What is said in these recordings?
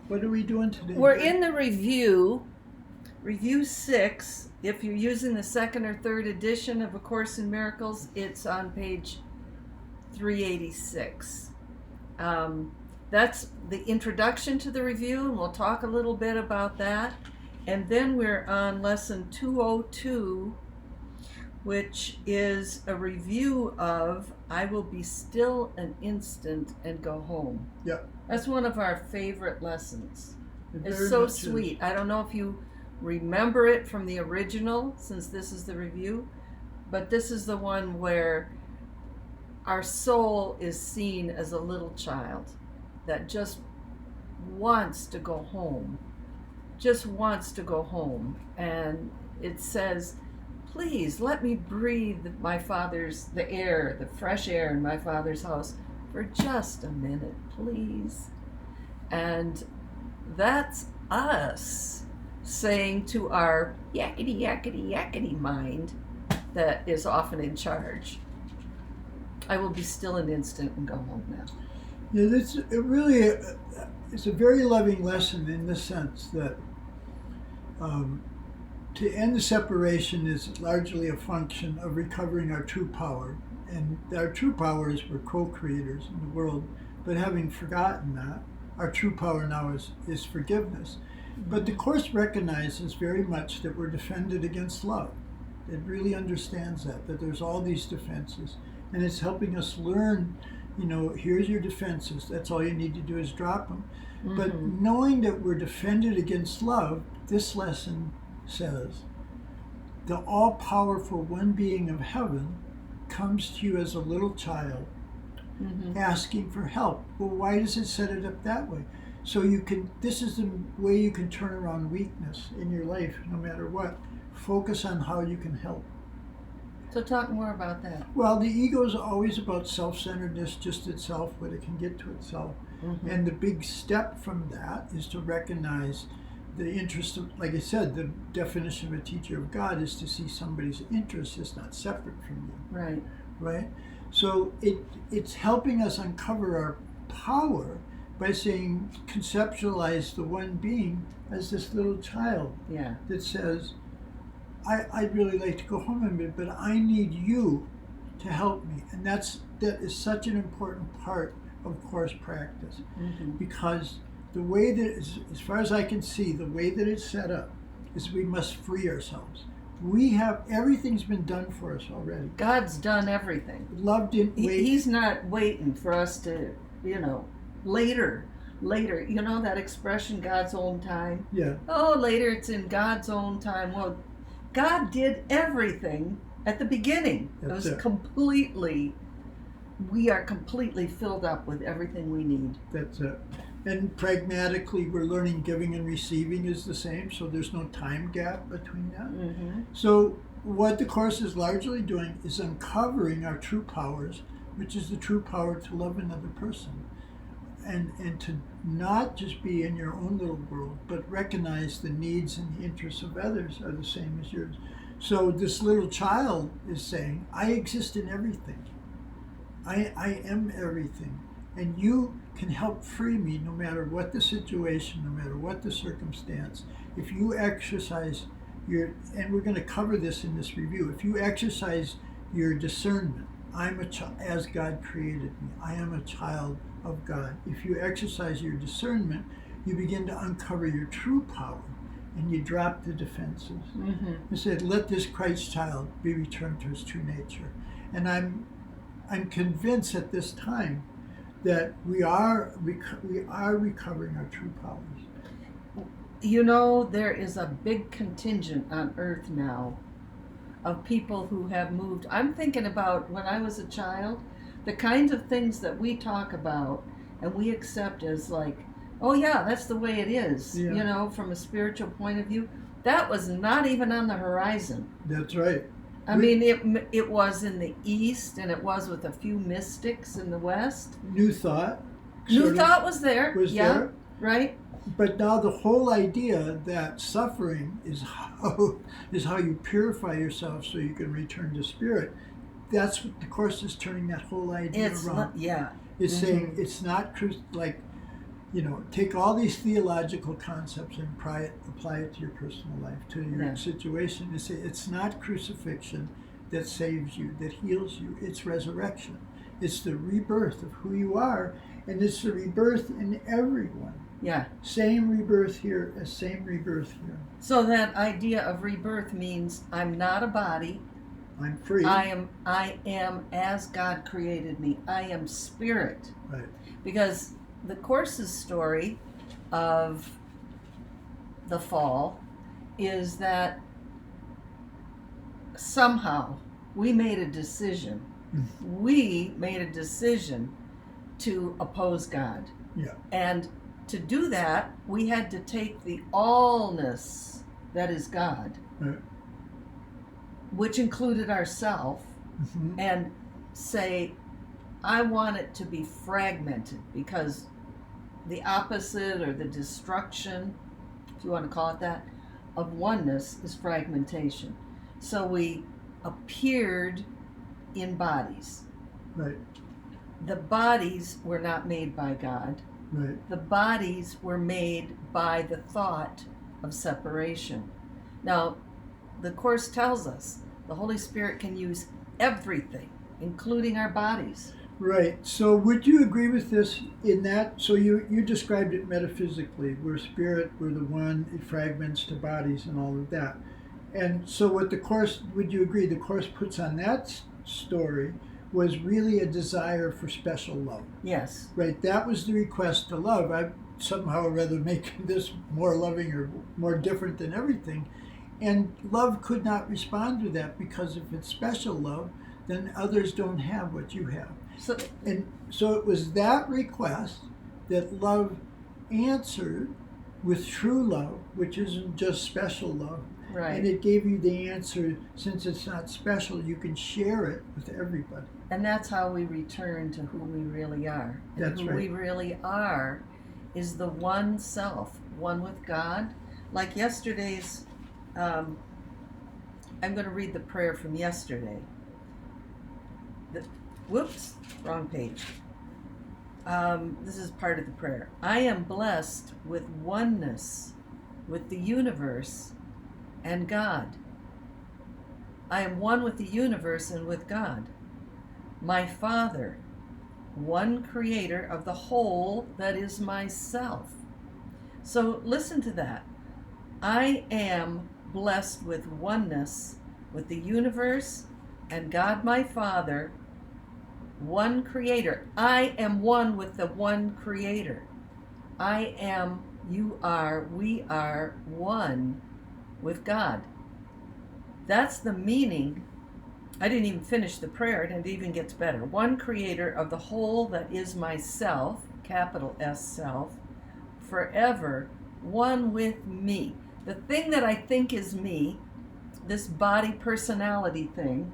What are we doing today? We're in the review 6. If you're using the second or third edition of A Course in Miracles, it's on page 386. That's the introduction to the review, and we'll talk a little bit about that. And then we're on lesson 202, which is a review of I Will Be Still an Instant and Go Home. Yeah. That's one of our favorite lessons. It's Very so much sweet. is. I don't know if you remember it from the original, since this is the review, but this is the one where our soul is seen as a little child that just wants to go home. And it says, please let me breathe the fresh air in my Father's house for just a minute, please. And that's us saying to our yakety yakety yakety mind that is often in charge, I will be still an instant and go home now. Yeah, it's a very loving lesson in the sense that to end the separation is largely a function of recovering our true power. And our true power is we're co-creators in the world, but having forgotten that, our true power now is forgiveness. But the Course recognizes very much that we're defended against love. It really understands that there's all these defenses. And it's helping us learn, here's your defenses. That's all you need to do is drop them. Mm-hmm. But knowing that we're defended against love, this lesson says, the all-powerful one being of heaven comes to you as a little child, asking for help. Well, why does it set it up that way? So this is the way you can turn around weakness in your life, no matter what. Focus on how you can help. So talk more about that. Well, the ego is always about self-centeredness, just itself, what it can get to itself. Mm-hmm. And the big step from that is to recognize the interest of, like I said, the definition of a teacher of God is to see somebody's interest is not separate from you. Right? So it's helping us uncover our power by saying, conceptualize the one being as this little child that says, I'd really like to go home a minute, but I need you to help me. And that is such an important part of Course practice, because the way that, as far as I can see, the way that it's set up is we must free ourselves. Everything's been done for us already. God's done everything. Love didn't wait. He's not waiting for us to, later. That expression, God's own time? Yeah. Oh, later, it's in God's own time. Well, God did everything at the beginning. We are completely filled up with everything we need. That's it. And pragmatically, we're learning giving and receiving is the same, so there's no time gap between that. Mm-hmm. So what the Course is largely doing is uncovering our true powers, which is the true power to love another person. And to not just be in your own little world, but recognize the needs and the interests of others are the same as yours. So this little child is saying, I exist in everything. I am everything. And you can help free me no matter what the situation, no matter what the circumstance. If you exercise and we're going to cover this in this review, if you exercise your discernment, I'm a child, as God created me. I am a child of God. If you exercise your discernment, you begin to uncover your true power, and you drop the defenses. You said, "Let this Christ child be returned to his true nature." And I'm convinced at this time that we are recovering our true powers. There is a big contingent on Earth now of people who have moved. I'm thinking about when I was a child, the kinds of things that we talk about and we accept as like, oh yeah, that's the way it is, from a spiritual point of view. That was not even on the horizon. That's right. I mean, it was in the East, and it was with a few mystics in the West. New Thought. New Thought was there. There. Right. But now the whole idea that suffering is how you purify yourself so you can return to spirit, that's what the Course is turning that whole idea around. Yeah. It's saying it's not like, take all these theological concepts and apply it to your personal life, to your situation. You say it's not crucifixion that saves you, that heals you. It's resurrection. It's the rebirth of who you are, and it's the rebirth in everyone. Yeah. Same rebirth here as same rebirth here. So that idea of rebirth means I'm not a body. I'm free. I am as God created me. I am spirit. Right. Because the Course's story of the fall is that somehow we made a decision. We made a decision to oppose God. Yeah. And to do that, we had to take the allness that is God, Right. which included ourself, and say, I want it to be fragmented, because the opposite, or the destruction, if you want to call it that, of oneness is fragmentation. So we appeared in bodies. Right. The bodies were not made by God. Right. The bodies were made by the thought of separation. Now, the Course tells us the Holy Spirit can use everything, including our bodies. Right. So would you agree with this in that? So you described it metaphysically. We're spirit, we're the one, it fragments to bodies and all of that. And so what the Course, would you agree, the Course puts on that story was really a desire for special love. Yes. Right. That was the request to love. I somehow rather make this more loving or more different than everything. And love could not respond to that, because if it's special love, then others don't have what you have. And so it was that request that love answered with true love, which isn't just special love. Right. And it gave you the answer, since it's not special, you can share it with everybody. And that's how we return to who we really are. And That's who right. we really are is the one self, one with God. Like yesterday's, I'm going to read the prayer from yesterday. Whoops, wrong page. This is part of the prayer. I am blessed with oneness with the universe and God. I am one with the universe and with God. My Father, one creator of the whole that is myself. So listen to that. I am blessed with oneness with the universe and God my Father, one creator. I am one with the one creator. I am, you are, we are one with God. That's the meaning. I didn't even finish the prayer, and it even gets better. One creator of the whole that is myself, capital S self, forever, one with me. The thing that I think is me, this body personality thing,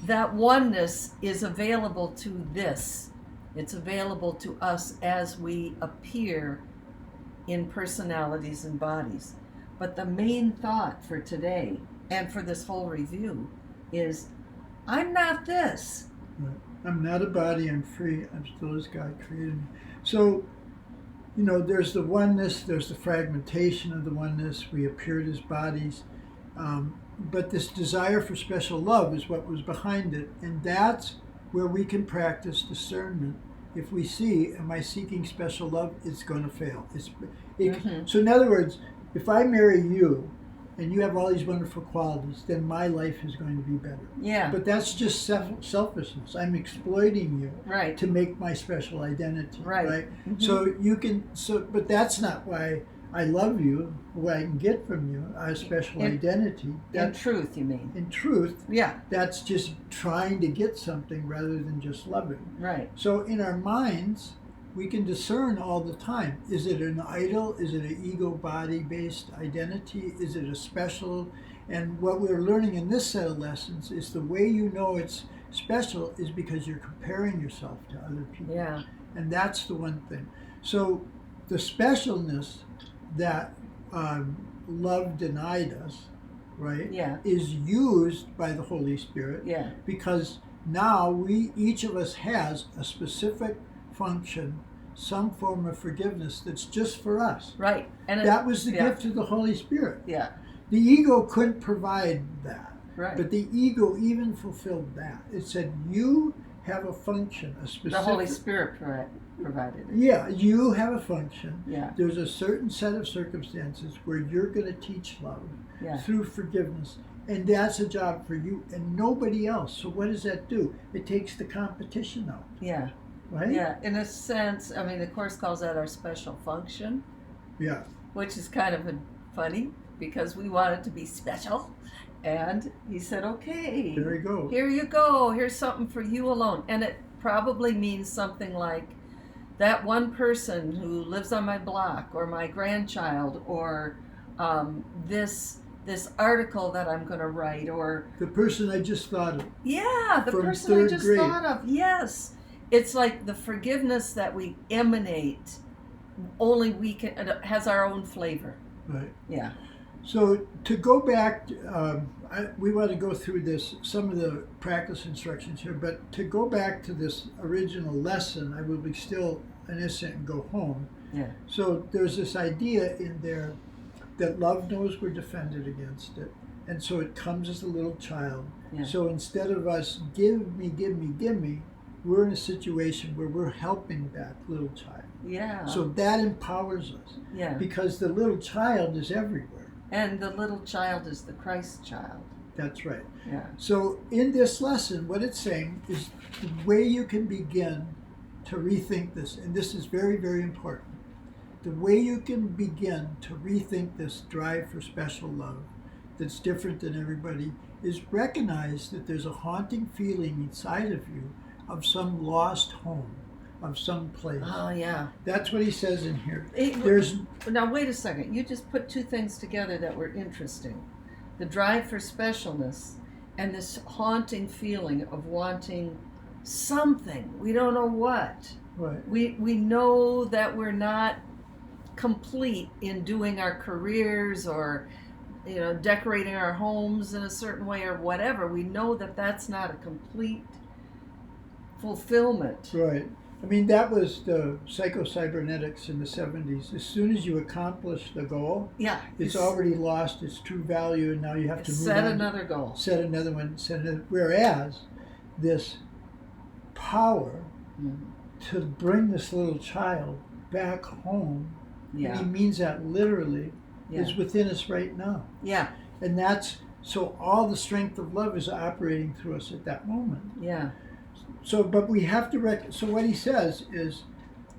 that oneness is available to this. It's available to us as we appear in personalities and bodies. But the main thought for today and for this whole review is, I'm not this. Right. I'm not a body, I'm free, I'm still as God created me. So, there's the oneness, there's the fragmentation of the oneness, we appeared as bodies. But this desire for special love is what was behind it. And that's where we can practice discernment. If we see, am I seeking special love, it's going to fail. So in other words, if I marry you and you have all these wonderful qualities, then my life is going to be better. Yeah. But that's just selfishness. I'm exploiting you Right. to make my special identity. Right. Mm-hmm. But that's not why I love you, what I can get from you, our special identity. In truth, you mean? In truth, Yeah. that's just trying to get something rather than just loving. Right. So in our minds, we can discern all the time. Is it an idol? Is it an ego body-based identity? Is it a special? And what we're learning in this set of lessons is the way you know it's special is because you're comparing yourself to other people. Yeah. And that's the one thing. So the specialness that love denied us, right, Yeah. is used by the Holy Spirit. Yeah. Because now each of us has a specific function, some form of forgiveness that's just for us. Right. And That was the gift of the Holy Spirit. Yeah. The ego couldn't provide that. Right. But the ego even fulfilled that. It said, you have a function, a specific... The Holy Spirit provided it. Yeah, you have a function. Yeah. There's a certain set of circumstances where you're going to teach love through forgiveness. And that's a job for you and nobody else. So what does that do? It takes the competition out. Yeah. Right? Yeah. In a sense, I mean, the Course calls that our special function. Yeah. Which is kind of funny because we want it to be special. And he said, okay, there you go. Here you go. Here's something for you alone. And it probably means something like that one person who lives on my block, or my grandchild, or this article that I'm going to write, or the person I just thought of. Yeah, the person I just thought of. Yes. It's like the forgiveness that we emanate, only we can, it has our own flavor. Right. Yeah. So to go back, we want to go through some of the practice instructions here, but to go back to this original lesson, I will be still innocent and go home. Yeah. So there's this idea in there that love knows we're defended against it, and so it comes as a little child. Yeah. So instead of us give me, we're in a situation where we're helping that little child. Yeah. So that empowers us. Yeah. Because the little child is everywhere. And the little child is the Christ child. That's right. Yeah. So in this lesson, what it's saying is the way you can begin to rethink this, and this is very, very important. The way you can begin to rethink this drive for special love that's different than everybody is recognize that there's a haunting feeling inside of you of some lost home, of some place. Oh, yeah. That's what he says in here. Now, wait a second. You just put two things together that were interesting. The drive for specialness and this haunting feeling of wanting something. We don't know what. Right. We know that we're not complete in doing our careers or, decorating our homes in a certain way or whatever. We know that that's not a complete fulfillment. Right. I mean, that was the psycho-cybernetics in the 70s. As soon as you accomplish the goal, it's already lost its true value, and now you have to move on. Set another goal. Set another one. Whereas this power to bring this little child back home, and he means that literally, is within us right now. Yeah. And so all the strength of love is operating through us at that moment. Yeah. So, but we have to so what he says is...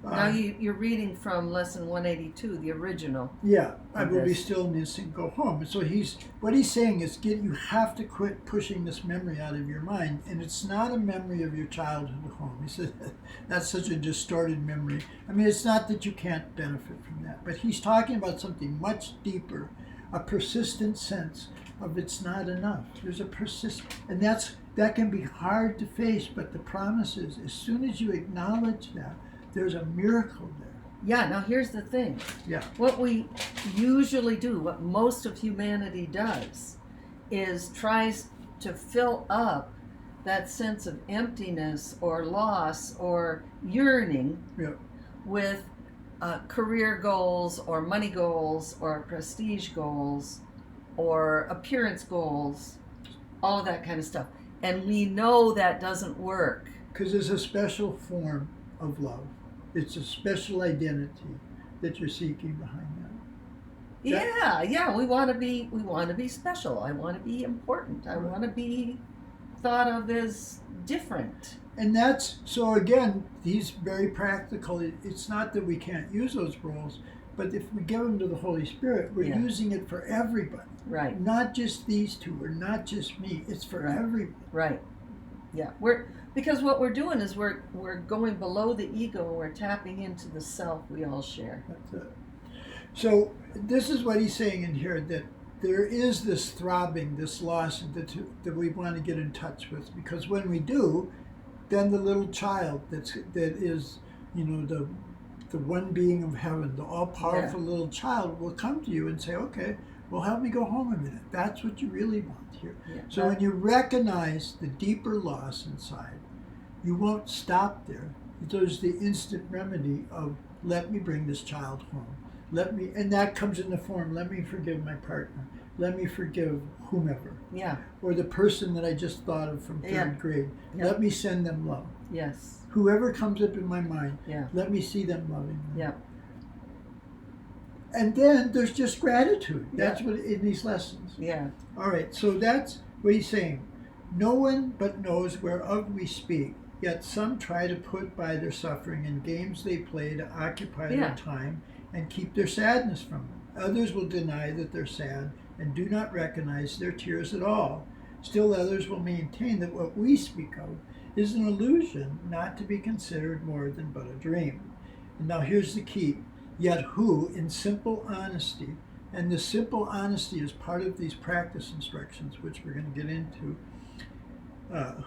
now you're reading from lesson 182, the original. Yeah, I will be still in this and go home. So what he's saying is you have to quit pushing this memory out of your mind. And it's not a memory of your childhood home. He says that's such a distorted memory. I mean, it's not that you can't benefit from that. But he's talking about something much deeper, a persistent sense of it's not enough. There's a and that can be hard to face, but the promise is as soon as you acknowledge that, there's a miracle there. Yeah, now here's the thing. Yeah. What we usually do, what most of humanity does, is tries to fill up that sense of emptiness or loss or yearning with career goals or money goals or prestige goals or appearance goals, all of that kind of stuff. And we know that doesn't work. Because it's a special form of love. It's a special identity that you're seeking behind that. Yeah. We want to be special. I want to be important. I want to be thought of as different. And so again, he's very practical. It's not that we can't use those roles, but if we give them to the Holy Spirit, we're using it for everybody. Right. Not just these two, or not just me. It's for everybody. Right. Yeah. Because what we're doing is we're going below the ego and we're tapping into the self we all share. That's it. So this is what he's saying in here, that there is this throbbing, this loss that we want to get in touch with. Because when we do, then the little child that is, the one being of heaven, the all-powerful little child will come to you and say, okay, well, help me go home a minute. That's what you really want here. Yeah. So when you recognize the deeper loss inside, you won't stop there. There's the instant remedy of, let me bring this child home. And that comes in the form, let me forgive my partner. Let me forgive whomever. Yeah. Or the person that I just thought of from third grade. Yeah. Let me send them love. Yes. Whoever comes up in my mind, Yeah. let me see them loving them. Yeah. And then there's just gratitude. That's Yeah. what in these lessons. Yeah. All right, so that's what he's saying. No one but knows whereof we speak, yet some try to put by their suffering in games they play to occupy their time and keep their sadness from them. Others will deny that they're sad and do not recognize their tears at all. Still others will maintain that what we speak of is an illusion not to be considered more than but a dream. And now here's the key. Yet who, in simple honesty, and the simple honesty is part of these practice instructions, which we're going to get into,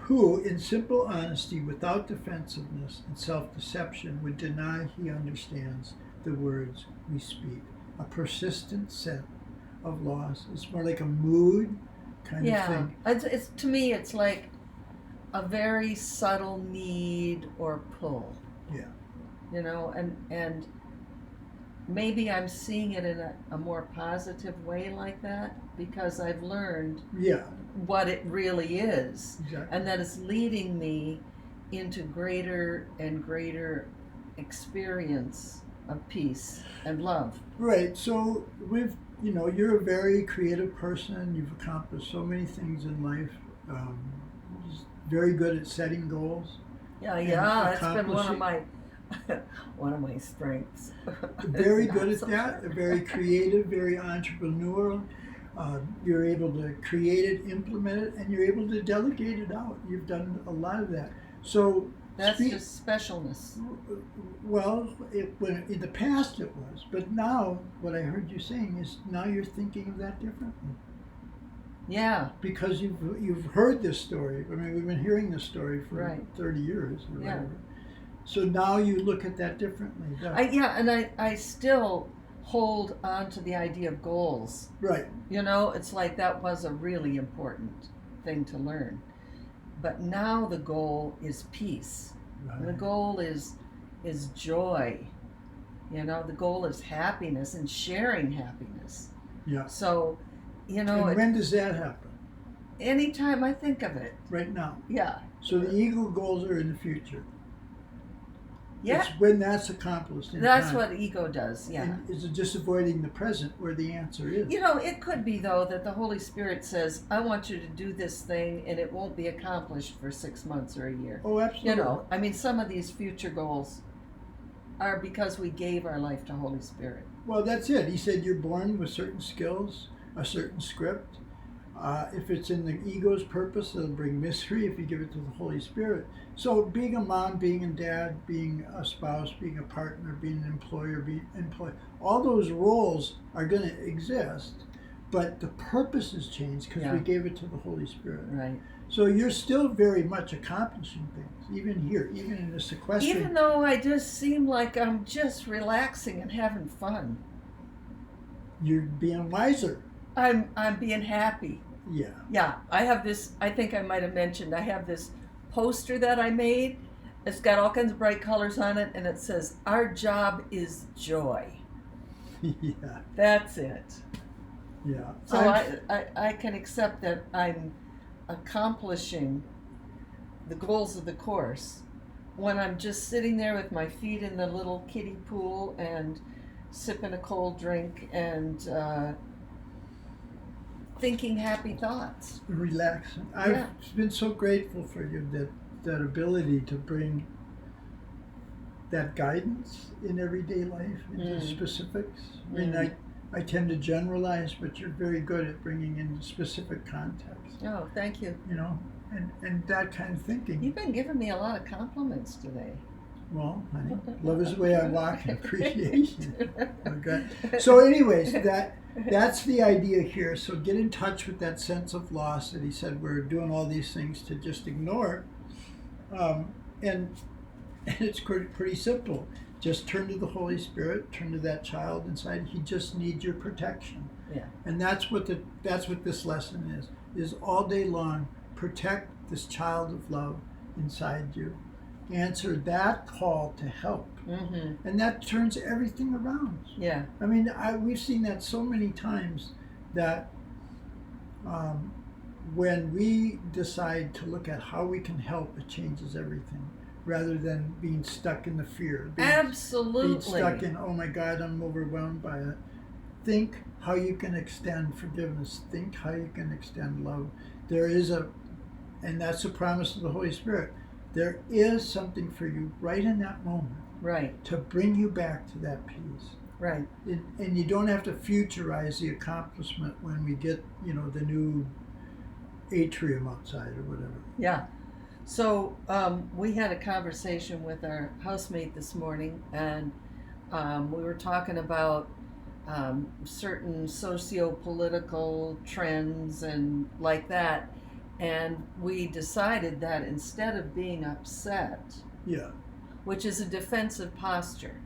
who, in simple honesty, without defensiveness and self-deception, would deny he understands the words we speak. A persistent sense of loss. It's more like a mood kind of thing. It's to me, it's like a very subtle need or pull. Yeah. You know, and maybe I'm seeing it in a more positive way like that because I've learned what it really is. Exactly. And that it's leading me into greater and greater experience of peace and love. Right. So you're a very creative person. You've accomplished so many things in life. Very good at setting goals. Yeah, it's been one of my strengths. Very good at that. Very creative, very entrepreneurial. You're able to create it, implement it, and you're able to delegate it out. You've done a lot of that. So that's just specialness. Well, in the past it was, but now what I heard you saying is now you're thinking of that differently. Yeah. Because you've heard this story. I mean, we've been hearing this story for 30 years or whatever. So now you look at that differently. I still hold on to the idea of goals. Right. You know, it's like that was a really important thing to learn. But now the goal is peace. Right. The goal is joy. You know, the goal is happiness and sharing happiness. Yeah. So, you know. And when does that happen? Anytime I think of it. Right now. Yeah. So the ego goals are in the future. Yeah. It's when that's accomplished. That's time. What ego does, yeah. And is it just avoiding the present where the answer is? You know, it could be, though, that the Holy Spirit says, I want you to do this thing, and it won't be accomplished for 6 months or a year. Oh, absolutely. You know, I mean, some of these future goals are because we gave our life to Holy Spirit. Well, that's it. He said you're born with certain skills, a certain script. If it's in the ego's purpose, it'll bring misery if you give it to the Holy Spirit. So being a mom, being a dad, being a spouse, being a partner, being an employer, being employed, all those roles are going to exist, but the purpose has changed because we gave it to the Holy Spirit. Right. So you're still very much accomplishing things, even here, even in the sequestering. Even though I just seem like I'm just relaxing and having fun. You're being wiser. I'm being happy. Yeah. Yeah. I have this, I think I might have mentioned, I have this poster that I made. It's got all kinds of bright colors on it, and it says, our job is joy. Yeah. That's it. Yeah. So I can accept that I'm accomplishing the goals of the course when I'm just sitting there with my feet in the little kiddie pool and sipping a cold drink and thinking happy thoughts. Relaxing. I've been so grateful for you that ability to bring that guidance in everyday life into specifics. I mean, I tend to generalize, but you're very good at bringing in specific context. Oh, thank you. You know, and that kind of thinking. You've been giving me a lot of compliments today. Well, honey, love is the way I walk and appreciation. Okay. So anyways, that's the idea here. So get in touch with that sense of loss that he said we're doing all these things to just ignore. And it's pretty simple. Just turn to the Holy Spirit, turn to that child inside. He just needs your protection. Yeah. And that's what this lesson is all day long, protect this child of love inside you. answer that call to help. Mm-hmm. And that turns everything around. Yeah. I mean, we've seen that so many times that when we decide to look at how we can help, it changes everything, rather than being stuck in the fear. Absolutely. Being stuck in, oh my God, I'm overwhelmed by it. Think how you can extend forgiveness. Think how you can extend love. And that's the promise of the Holy Spirit. There is something for you right in that moment. Right. To bring you back to that peace. Right. And you don't have to futurize the accomplishment when we get, the new atrium outside or whatever. Yeah. So we had a conversation with our housemate this morning, and we were talking about certain socio-political trends and like that, and we decided that instead of being upset, which is a defensive posture,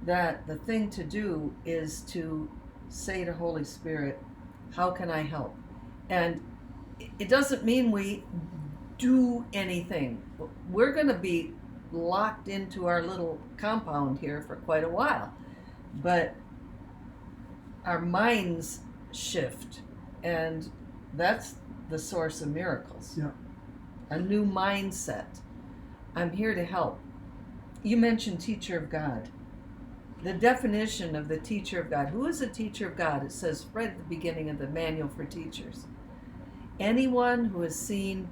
that the thing to do is to say to Holy Spirit, how can I help? And it doesn't mean we do anything. We're going to be locked into our little compound here for quite a while, but our minds shift, and that's the source of miracles. A new mindset. I'm here to help. You mentioned teacher of God. The definition of the teacher of God. Who is a teacher of God? It says right at the beginning of the manual for teachers. Anyone who has seen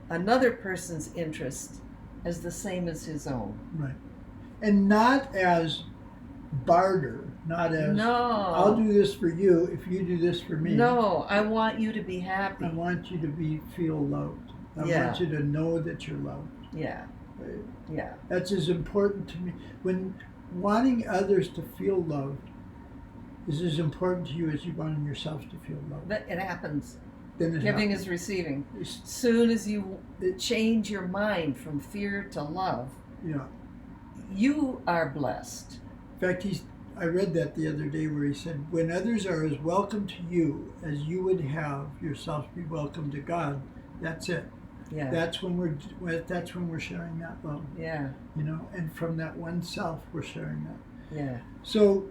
another person's interest as the same as his own. Right. And not as barter, not as, I'll do this for you if you do this for me. No, I want you to be happy. I want you to feel loved. I want you to know that you're loved. Yeah. Right? Yeah. That's as important to me. When wanting others to feel loved is as important to you as you wanting yourself to feel loved. But it happens. Then Giving is receiving. Soon as you change your mind from fear to love, you are blessed. In fact, I read that the other day where he said, when others are as welcome to you as you would have yourself be welcome to God, that's it. Yeah. That's when we're sharing that love. Yeah. And from that one self, we're sharing that. Yeah. So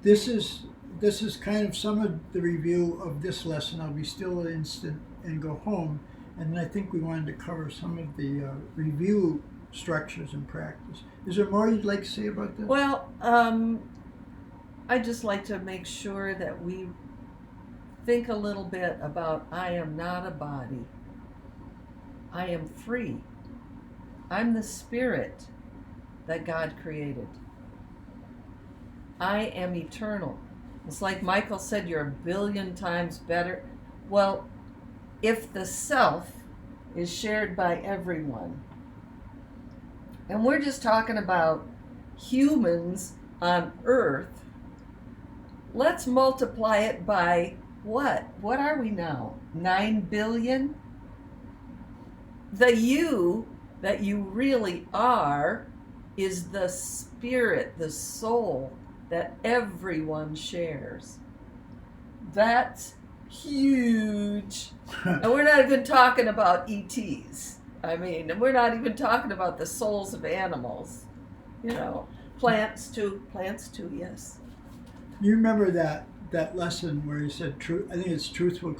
this is kind of some of the review of this lesson. I'll be still an instant and go home, and I think we wanted to cover some of the review structures and practice. Is there more you'd like to say about this? Well, I'd just like to make sure that we think a little bit about I am not a body. I am free. I'm the spirit that God created. I am eternal. It's like Michael said, you're 1 billion times better. Well, if the self is shared by everyone, and we're just talking about humans on Earth, let's multiply it by what? What are we now? 9 billion? The you that you really are is the spirit, the soul that everyone shares. That's huge. And we're not even talking about ETs. And we're not even talking about the souls of animals. Plants too, yes. You remember that lesson where he said, I think it's truth will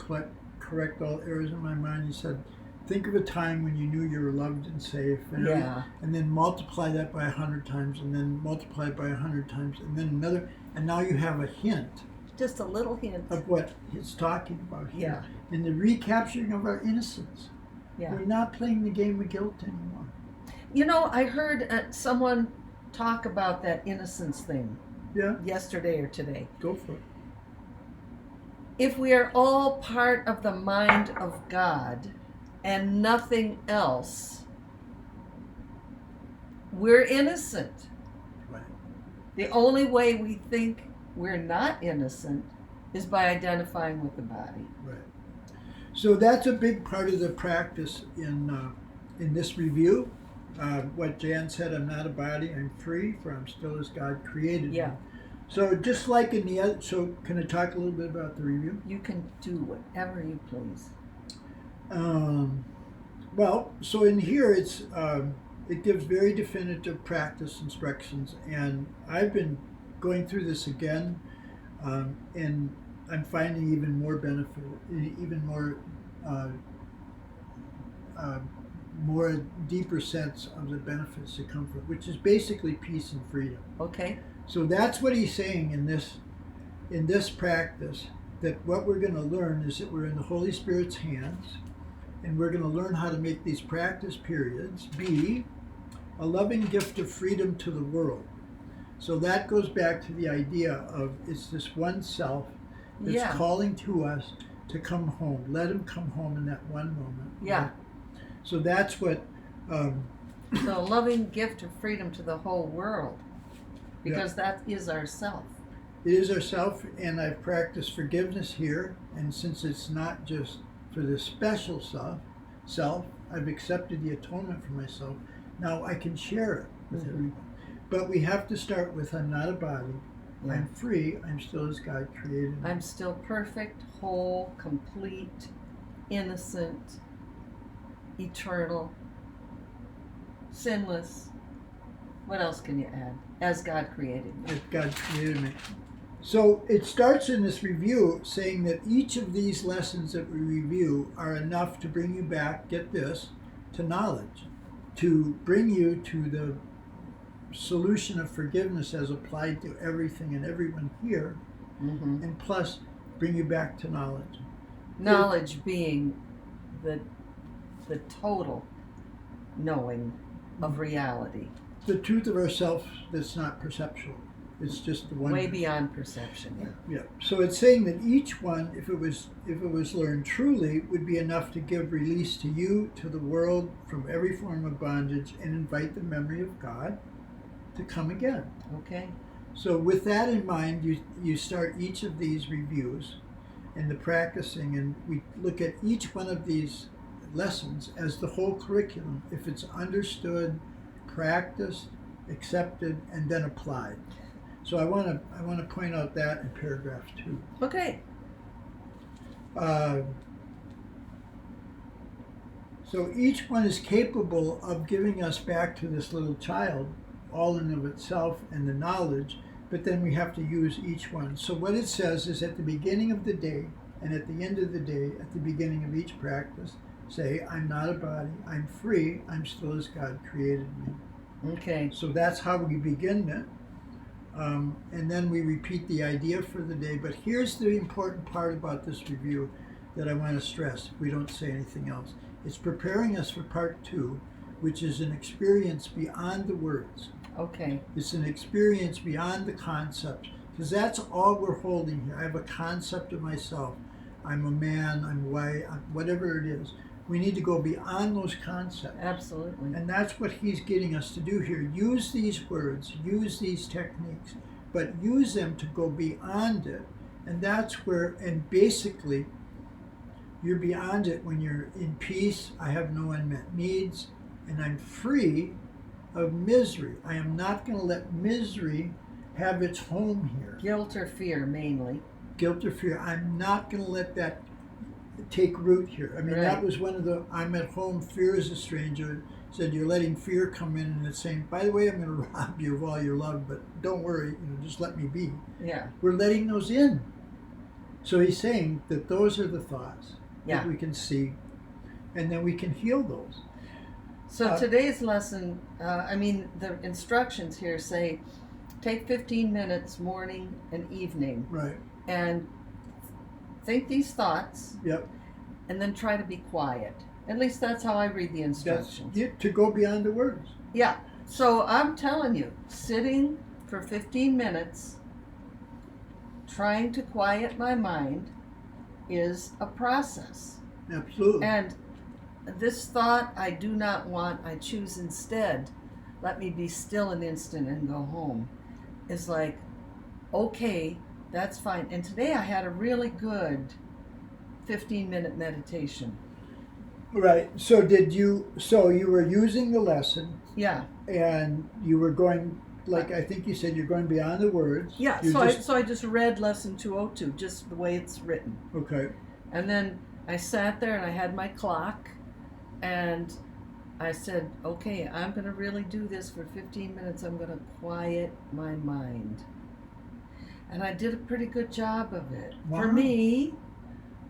correct all errors in my mind. He said, think of a time when you knew you were loved and safe, and then multiply that by 100 times, and then multiply it by 100 times, and then another, and now you have a hint. Just a little hint. Of what he's talking about here. Yeah. In the recapturing of our innocence. Yeah. We're not playing the game of guilt anymore. I heard someone talk about that innocence thing yesterday or today. Go for it. If we are all part of the mind of God and nothing else, we're innocent. Right. The only way we think we're not innocent is by identifying with the body. Right. So that's a big part of the practice in this review. What Jan said, I'm not a body, I'm free, for I'm still as God created me. So just like in the other, so can I talk a little bit about the review? You can do whatever you please. Well, so in here it gives very definitive practice instructions, and I've been going through this again, and I'm finding even more benefit, even uh, uh, more deeper sense of the benefits that come from it, which is basically peace and freedom. Okay. So that's what he's saying in this practice, that what we're going to learn is that we're in the Holy Spirit's hands, and we're going to learn how to make these practice periods be a loving gift of freedom to the world. So that goes back to the idea of it's this one self that's calling to us to come home. Let him come home in that one moment. Yeah. Right? So that's what... so a loving gift of freedom to the whole world, because that is ourself. It is ourself, and I've practiced forgiveness here, and since it's not just for the special self, I've accepted the atonement for myself. Now I can share it with everyone. But we have to start with, I'm not a body, I'm free, I'm still as God created me. I'm still perfect, whole, complete, innocent, eternal, sinless. What else can you add? As God created me. As God created me. So it starts in this review saying that each of these lessons that we review are enough to bring you back, get this, to knowledge, to bring you to the solution of forgiveness as applied to everything and everyone here, and plus bring you back to knowledge. Knowledge being the total knowing of reality. The truth of ourselves that's not perceptual. It's just the one. Way beyond perception. Yeah. So it's saying that each one, if it was learned truly, would be enough to give release to you, to the world, from every form of bondage, and invite the memory of God to come again. Okay. So with that in mind, you start each of these reviews and the practicing, and we look at each one of these lessons as the whole curriculum, if it's understood, practiced, accepted, and then applied. So I want to point out that in paragraph 2. Okay. So each one is capable of giving us back to this little child, all in of itself and the knowledge, but then we have to use each one. So what it says is at the beginning of the day and at the end of the day, at the beginning of each practice, say, I'm not a body, I'm free, I'm still as God created me. Okay. So that's how we begin it. And then we repeat the idea for the day. But here's the important part about this review that I want to stress, if we don't say anything else. It's preparing us for part 2, which is an experience beyond the words. Okay. It's an experience beyond the concept, because that's all we're holding here. I have a concept of myself. I'm a man, I'm white, whatever it is. We need to go beyond those concepts. Absolutely. And that's what he's getting us to do here. Use these words, use these techniques, but use them to go beyond it. And that's where, and basically, you're beyond it when you're in peace. I have no unmet needs, and I'm free of misery. I am not going to let misery have its home here. Guilt or fear, mainly. Guilt or fear. I'm not going to let that take root here. I mean, Right. That was one of the, I'm at home, fear is a stranger. Said you're letting fear come in, and it's saying, by the way, I'm going to rob you of all your love, but don't worry, just let me be. Yeah. We're letting those in. So he's saying that those are the thoughts that we can see, and then we can heal those. So today's lesson, the instructions here say, take 15 minutes morning and evening. Right. And think these thoughts. Yep. And then try to be quiet. At least that's how I read the instructions. To go beyond the words. Yeah. So I'm telling you, sitting for 15 minutes, trying to quiet my mind, is a process. Absolutely. And this thought, I do not want, I choose instead, let me be still an instant and go home, is like, okay, that's fine. And today I had a really good 15-minute meditation. Right. So you were using the lesson. Yeah. And you were going, like I think you said, you're going beyond the words. Yeah. So I just read lesson 202, just the way it's written. Okay. And then I sat there and I had my clock, And I said, okay, I'm going to really do this for 15 minutes. I'm going to quiet my mind. And I did a pretty good job of it. Wow. For me,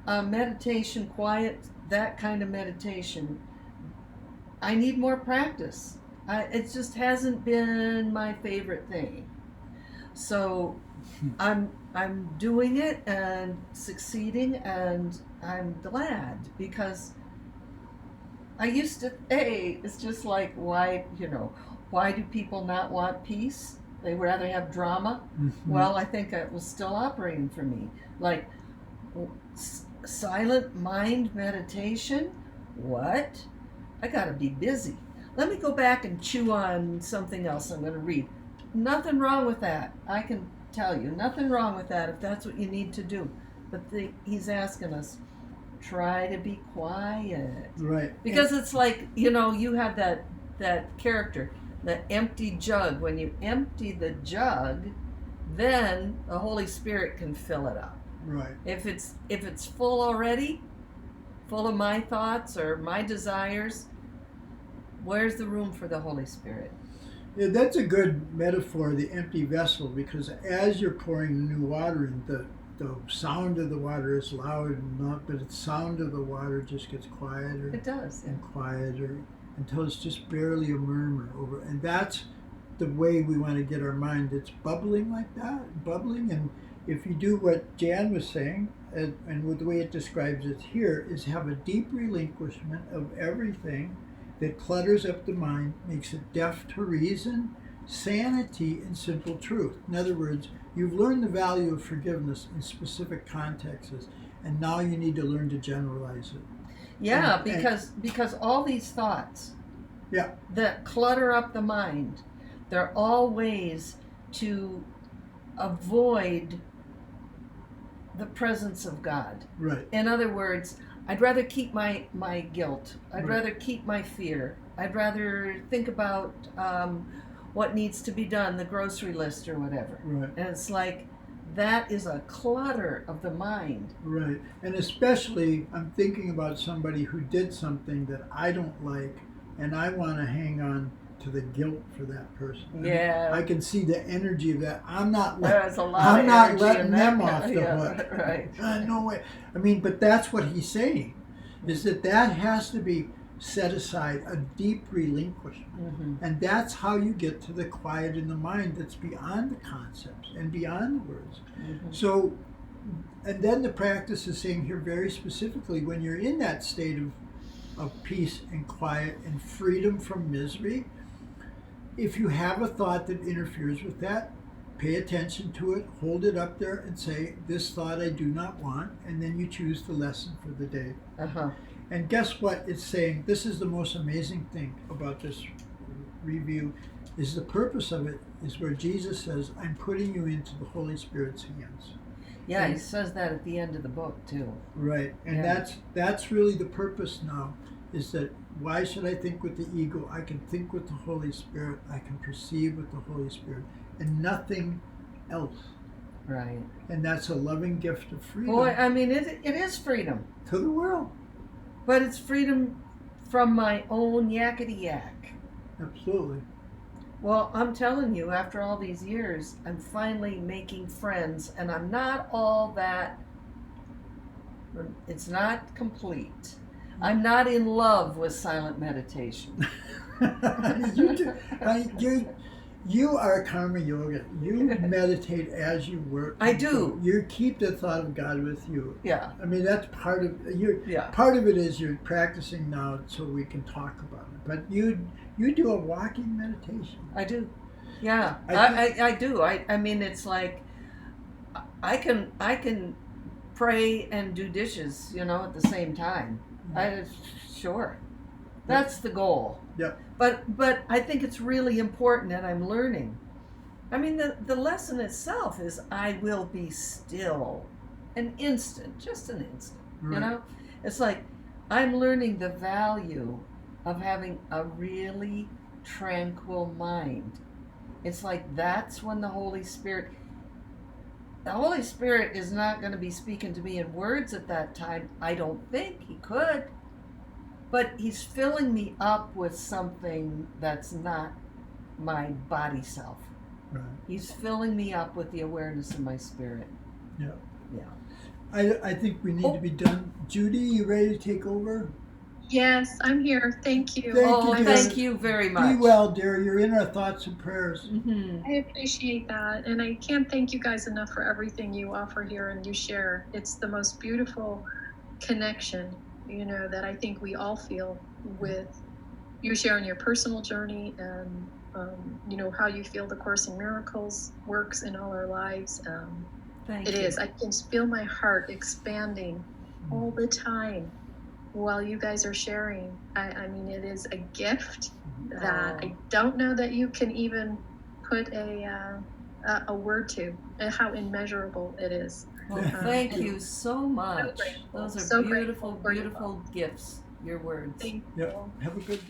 meditation, quiet, that kind of meditation, I need more practice. It just hasn't been my favorite thing. So I'm doing it and succeeding, and I'm glad, because I used to, it's just like, why do people not want peace? They would rather have drama. Mm-hmm. Well, I think it was still operating for me. Like, silent mind meditation? What? I gotta be busy. Let me go back and chew on something else I'm going to read. Nothing wrong with that. I can tell you, nothing wrong with that if that's what you need to do. But he's asking us, try to be quiet. Right. Because it's like, you have that character, the empty jug. When you empty the jug, then the Holy Spirit can fill it up. Right. If it's full already, full of my thoughts or my desires, where's the room for the Holy Spirit? Yeah, that's a good metaphor, the empty vessel, because as you're pouring the new water in, the sound of the water is loud enough, but the sound of the water just gets quieter. It does. And quieter until it's just barely a murmur over. And that's the way we want to get our mind. It's bubbling like that, bubbling. And if you do what Jan was saying, and with the way it describes it here, is have a deep relinquishment of everything that clutters up the mind, makes it deaf to reason, sanity, and simple truth. In other words, you've learned the value of forgiveness in specific contexts, and now you need to learn to generalize it. Yeah, because all these thoughts that clutter up the mind, they're all ways to avoid the presence of God. Right. In other words, I'd rather keep my guilt. I'd rather keep my fear. I'd rather think about what needs to be done, the grocery list or whatever. Right. And it's like, that is a clutter of the mind. Right. And especially, I'm thinking about somebody who did something that I don't like, and I want to hang on to the guilt for that person. Yeah. I can see the energy of that. I'm not There's a lot I'm of not energy letting in them that. off the hook. Right. No way. I mean, but that's what he's saying, is that has to be set aside, a deep relinquishment. Mm-hmm. And that's how you get to the quiet in the mind that's beyond the concepts and beyond the words. Mm-hmm. So, and then the practice is saying here very specifically, when you're in that state of peace and quiet and freedom from misery, if you have a thought that interferes with that, pay attention to it, hold it up there and say, this thought I do not want, and then you choose the lesson for the day. Uh-huh. And guess what it's saying? This is the most amazing thing about this review, is the purpose of it is where Jesus says, I'm putting you into the Holy Spirit's hands. Yeah, he says that at the end of the book too. Right. And that's really the purpose now, is that why should I think with the ego? I can think with the Holy Spirit. I can perceive with the Holy Spirit and nothing else. Right. And that's a loving gift of freedom. Boy, I mean, it is freedom. To the world. But it's freedom from my own yakety yak. Absolutely. Well, I'm telling you, after all these years, I'm finally making friends, and I'm not all that, it's not complete. I'm not in love with silent meditation. You are karma yoga. You meditate as you work. I do. You keep the thought of God with you. Yeah. I mean, that's part of you. Yeah. Part of it is you're practicing now so we can talk about it. But you do a walking meditation. I do. Yeah. I do. I mean, it's like I can pray and do dishes, at the same time. Sure. That's the goal. Yep. But I think it's really important, and I'm learning. I mean, the lesson itself is I will be still. An instant, just an instant. Right. It's like I'm learning the value of having a really tranquil mind. It's like that's when the Holy Spirit is not going to be speaking to me in words at that time. I don't think he could. But he's filling me up with something that's not my body self. Right. He's filling me up with the awareness of my spirit. Yeah. Yeah. I think we need to be done. Judy, you ready to take over? Yes, I'm here. Thank you. Thank you very much. Be well, dear. You're in our thoughts and prayers. Mm-hmm. I appreciate that. And I can't thank you guys enough for everything you offer here and you share. It's the most beautiful connection, that I think we all feel with you sharing your personal journey and, how you feel the Course in Miracles works in all our lives. Thank It you. is. I can feel my heart expanding all the time while you guys are sharing. I mean, it is a gift that I don't know that you can even put a word to, and how immeasurable it is. Well, thank you so much. So grateful. Those are So beautiful, grateful for you beautiful gifts, your words. Thank Yeah. you. Have a good day.